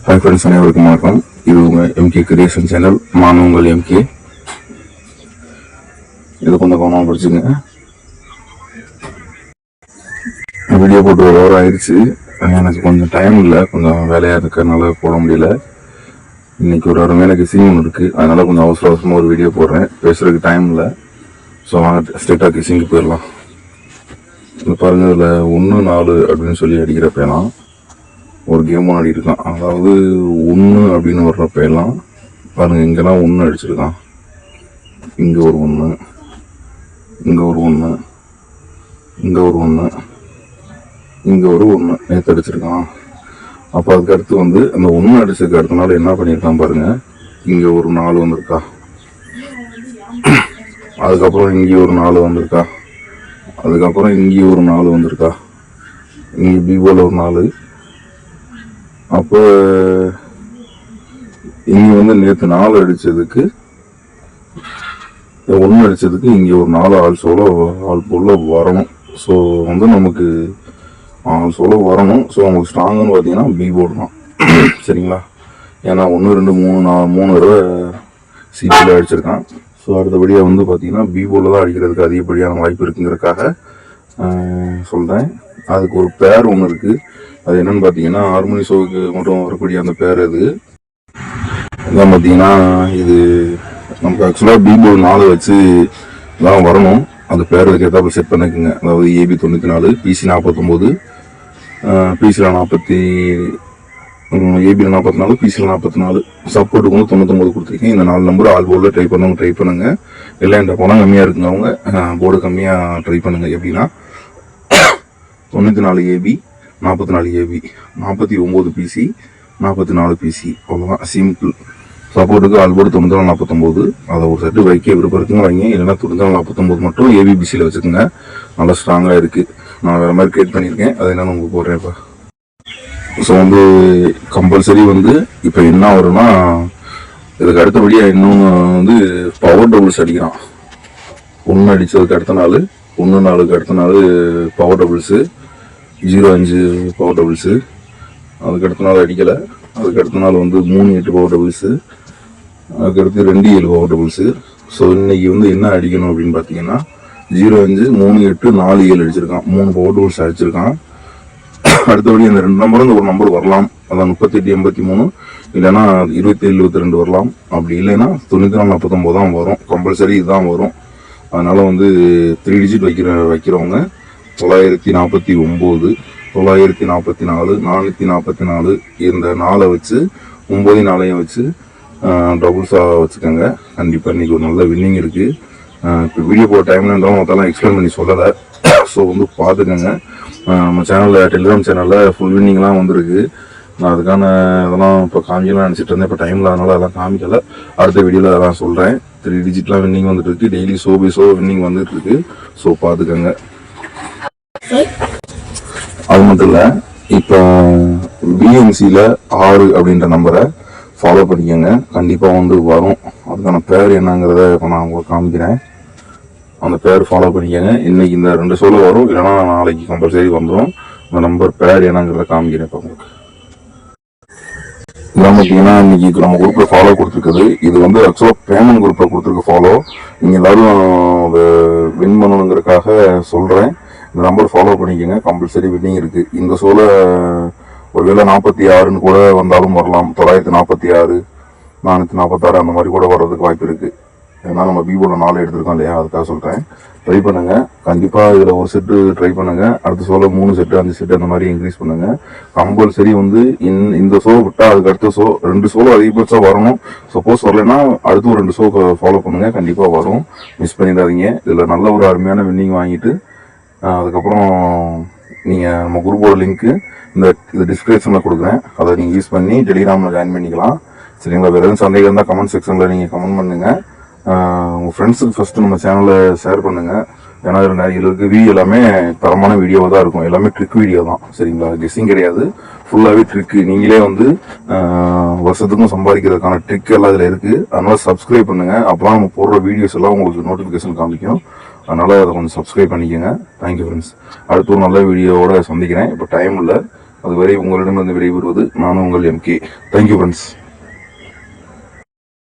Hi friends, அனைவருக்கும் வணக்கம். இது உங்கள் எம்கே கிரியேஷன் சேனல். நான் உங்கள் எம்கே. இது கொஞ்சம் கவனமாக படிச்சுங்க. வீடியோ போட்டு ஒரு ஹவர் ஆயிடுச்சு. எனக்கு கொஞ்சம் டைம் இல்லை, கொஞ்சம் வேலையாக இருக்கிறதுனால போட முடியல. இன்னைக்கு ஒரு அருமையான கிசிங் ஒன்று இருக்குது, அதனால கொஞ்சம் அவசர அவசரமாக ஒரு வீடியோ போடுறேன். பேசுறதுக்கு டைம் இல்லை. ஸோ வாங்க ஸ்ட்ரெயிட்டாக கிசிங்க்கு போயிடலாம். இது பாருங்கள், இதில் 1-4 அப்படின்னு சொல்லி அடிக்கிறப்பெல்லாம் ஒரு கேம் ஒன்று அடிக்கிருக்கான். அதாவது 1 அப்படின்னு வர்றப்பெல்லாம் பாருங்கள், இங்கெல்லாம் 1 அடிச்சிருக்கான். இங்கே ஒரு 1, இங்கே ஒரு 1, இங்கே ஒரு 1, இங்கே ஒரு 1 நேற்று அடிச்சிருக்கான். அப்போ அதுக்கு அடுத்து வந்து அந்த 1 அடிச்சதுக்கு அடுத்த நாள் என்ன பண்ணியிருக்கான் பாருங்கள், இங்கே ஒரு 4 வந்திருக்கா. அதுக்கப்புறம் இங்கே ஒரு 4 வந்திருக்கா. அதுக்கப்புறம் இங்கே ஒரு 4 வந்திருக்கா. இங்கே பிபோல ஒரு 4. அப்போ இங்கே வந்து நேற்று 4 அடித்ததுக்கு 1 அடித்ததுக்கு இங்கே ஒரு 4 ஆள் சோலோ ஆள் போல வரணும். ஸோ வந்து நமக்கு ஆள் சோலோ வரணும். ஸோ நமக்கு ஸ்ட்ராங்குன்னு பார்த்தீங்கன்னா பி போர்டு தான். சரிங்களா? ஏன்னா 1, 2, 3, 3 தடவை சிபியில் அடிச்சிருக்கான். ஸோ அடுத்தபடியாக வந்து பார்த்தீங்கன்னா பி போர்டில் தான் அடிக்கிறதுக்கு அதிகப்படியான வாய்ப்பு இருக்குங்கிறதுக்காக சொல்கிறேன். அதுக்கு ஒரு பேர் ஒன்று இருக்குது. அது என்னன்னு பார்த்தீங்கன்னா ஹார்மோனி ஷோவுக்கு மட்டும் வரக்கூடிய அந்த பேர். அது இதான் பார்த்தீங்கன்னா, இது நமக்கு ஆக்சுவலாக பி போர்டு 4 வச்சு தான் வரணும். அந்த பேர் ஏற்றாப்புல செட் பண்ணிக்கோங்க. அதாவது ஏபி 94, பிசி 49, பிசியில் 40, ஏபியில் 44, பிசியில் 44. சப்போர்ட்டுக்கு வந்து 99 கொடுத்துருக்கேன். இந்த 4 நம்பர் ஆல் போர்டில் ட்ரை பண்ணுங்க. இல்லை என்ற பணம் கம்மியாக இருக்குங்க, அவங்க போர்டு கம்மியாக ட்ரை பண்ணுங்க. எப்படின்னா 94 ஏபி, 44 ஏபி, 49 பிசி, 44 பிசி. அவ்வளோதான், சிம்பிள். சப்போர்ட்டுக்கு ஆல்போர்டு 99, அதை ஒரு செட்டு வைக்க விருப்பம் இருக்குங்க வைங்க. இல்லைன்னா 49 மட்டும் ஏபிபிசியில் வச்சுக்கோங்க. நல்லா ஸ்ட்ராங்காக இருக்குது. நான் வேறு மாதிரி கிரியேட் பண்ணியிருக்கேன், அது என்னன்னு உங்களுக்கு போடுறேன் இப்போ. ஸோ வந்து கம்பல்சரி வந்து இப்போ என்ன வரும்னா, இதுக்கு அடுத்தபடியாக இன்னொன்று வந்து பவர் டபுள்ஸ் அடிக்கிறான். 1 அடித்ததுக்கு அடுத்த நாள், 1-4க்கு அடுத்த நாள் பவர் டபுள்ஸு, 0-5 பவர் டபுள்ஸு. அதுக்கு அடுத்த நாள் அடிக்கலை. அதுக்கு அடுத்த நாள் வந்து 3-8 பவர் டபுள்ஸு. அதுக்கடுத்து 2-7 பவர் டபுள்ஸு. ஸோ இன்னைக்கு வந்து என்ன அடிக்கணும் அப்படின்னு பார்த்தீங்கன்னா 0-5, 3-8, 4-7 அடிச்சிருக்கான். 3 பவர் டபுள்ஸ் அடிச்சிருக்கான். அடுத்தபடி அந்த 2 நம்பரும் இந்த ஒரு நம்பர் வரலாம். அதான் 38-83, இல்லைன்னா 27-22 வரலாம். அப்படி இல்லைன்னா 94-49 தான் வரும். கம்பல்சரி இதுதான் வரும். அதனால வந்து 3 டிஜிட் வைக்கிறவங்க 949, 944, 444 இந்த 4 வச்சு 9 4 வச்சு டபுள்ஸாக வச்சுக்கோங்க. கண்டிப்பாக இன்றைக்கி ஒரு நல்ல வின்னிங் இருக்குது. இப்போ வீடியோ போகிற டைமில் இருந்தாலும் மொத்தம்லாம் எக்ஸ்பிளைன் பண்ணி சொல்லலை. ஸோ வந்து பார்த்துக்கோங்க. நம்ம சேனலில், டெலிகிராம் சேனலில் ஃபுல் வின்னிங்லாம் வந்திருக்கு. நான் அதுக்கான இதெல்லாம் இப்போ காமிக்கலாம் நினச்சிட்டு இருந்தேன். இப்போ டைமில் அதனால் அதெல்லாம் காமிக்கலை. அடுத்த வீடியோவில் அதெல்லாம் சொல்கிறேன். 3 டிஜிட்லாம் வின்னிங் வந்துட்டு இருக்கு. Daily show by show winning வந்துட்டு இருக்கு. ஸோ பார்த்துக்கோங்க. அது மட்டும் இல்லை, இப்போ பிஎன்சியில் 6 அப்படின்ற நம்பரை ஃபாலோ பண்ணிக்கோங்க. கண்டிப்பாக வந்து வரும். அதுக்கான பேர் என்னங்கிறத இப்போ நான் உங்களுக்கு காமிக்கிறேன். அந்த பேர் ஃபாலோ பண்ணிக்கோங்க. இன்னைக்கு இந்த 2 ஷோல வரும், இல்லைன்னா நாளைக்கு கம்பல்சரி வந்துடும். அந்த நம்பர் பேர் என்னங்கிறத காமிக்கிறேன் இப்போ உங்களுக்கு. இதான் பார்த்தீங்கன்னா இன்னைக்கு நம்ம குரூப்பில் ஃபாலோ கொடுத்துருக்குது. இது வந்து ஆக்சுவலாக பேமெண்ட் குரூப்பில் கொடுத்துருக்க ஃபாலோ. நீங்கள் எல்லாரும் வின் பண்ணணுங்கிறதுக்காக சொல்கிறேன். இந்த நம்பர் ஃபாலோ பண்ணிக்கோங்க. கம்பல்சரி வின்னிங் இருக்குது. இந்த ஷோவில் ஒருவேளை 46 கூட வந்தாலும் வரலாம். 946, 446 அந்த மாதிரி கூட வர்றதுக்கு வாய்ப்பு இருக்குது. ஏன்னா நம்ம பிபோல 4 எடுத்திருக்கோம் இல்லையா, அதுக்காக சொல்கிறேன். ட்ரை பண்ணுங்கள். கண்டிப்பாக இதில் ஒரு செட்டு ட்ரை பண்ணுங்கள். அடுத்த ஷோவில் 3 செட்டு 5 செட்டு அந்த மாதிரி இன்க்ரீஸ் பண்ணுங்கள். கம்பல்சரி வந்து இந்த ஷோ விட்டால் அதுக்கு அடுத்த ஷோ 2 ஷோவில் அதிகபட்சம் வரணும். சப்போஸ் வரலைன்னா அடுத்து ஒரு 2 ஷோ ஃபாலோ பண்ணுங்கள். கண்டிப்பாக வரும். மிஸ் பண்ணிடாதீங்க. இதில் நல்ல ஒரு அருமையான வின்னிங் வாங்கிட்டு அதுக்கப்புறம் நீங்கள் நம்ம குரூப்போட லிங்க்கு இது டிஸ்கிரிப்ஷனில் கொடுக்குறேன். அதை நீங்கள் யூஸ் பண்ணி டெலிகிராமில் ஜாயின் பண்ணிக்கலாம். சரிங்களா? வேறு எதுவும் சந்தேகம் இருந்தால் கமெண்ட் செக்ஷனில் நீங்கள் கமெண்ட் பண்ணுங்கள். உங்கள் ஃப்ரெண்ட்ஸுக்கு ஃபஸ்ட்டு நம்ம சேனலை ஷேர் பண்ணுங்கள். ஏன்னா இதில் நிறைய இருக்குது. எல்லாமே தரமான வீடியோவாக தான் இருக்கும். எல்லாமே ட்ரிக் வீடியோ தான். சரிங்களா? கெஸ்ஸிங் கிடையாது. ஃபுல்லாகவே ட்ரிக்கு. நீங்களே வந்து வருஷத்துக்கும் சம்பாதிக்கிறதுக்கான ட்ரிக் எல்லாம் இதில் இருக்குது. அதனால் சப்ஸ்கிரைப் பண்ணுங்கள். அப்போ தான் நம்ம போடுற வீடியோஸ் எல்லாம் உங்களுக்கு நோட்டிஃபிகேஷன் காமிக்கும். அதனால் அதை கொஞ்சம் சப்ஸ்கிரைப் பண்ணிக்கோங்க. Thank you friends. அடுத்து ஒரு நல்ல வீடியோவோட சந்திக்கிறேன். இப்போ டைம் இல்லை. அதுவரை உங்களிடமிருந்து விடைபெறுவது நானும் உங்கள் MK. Thank you friends.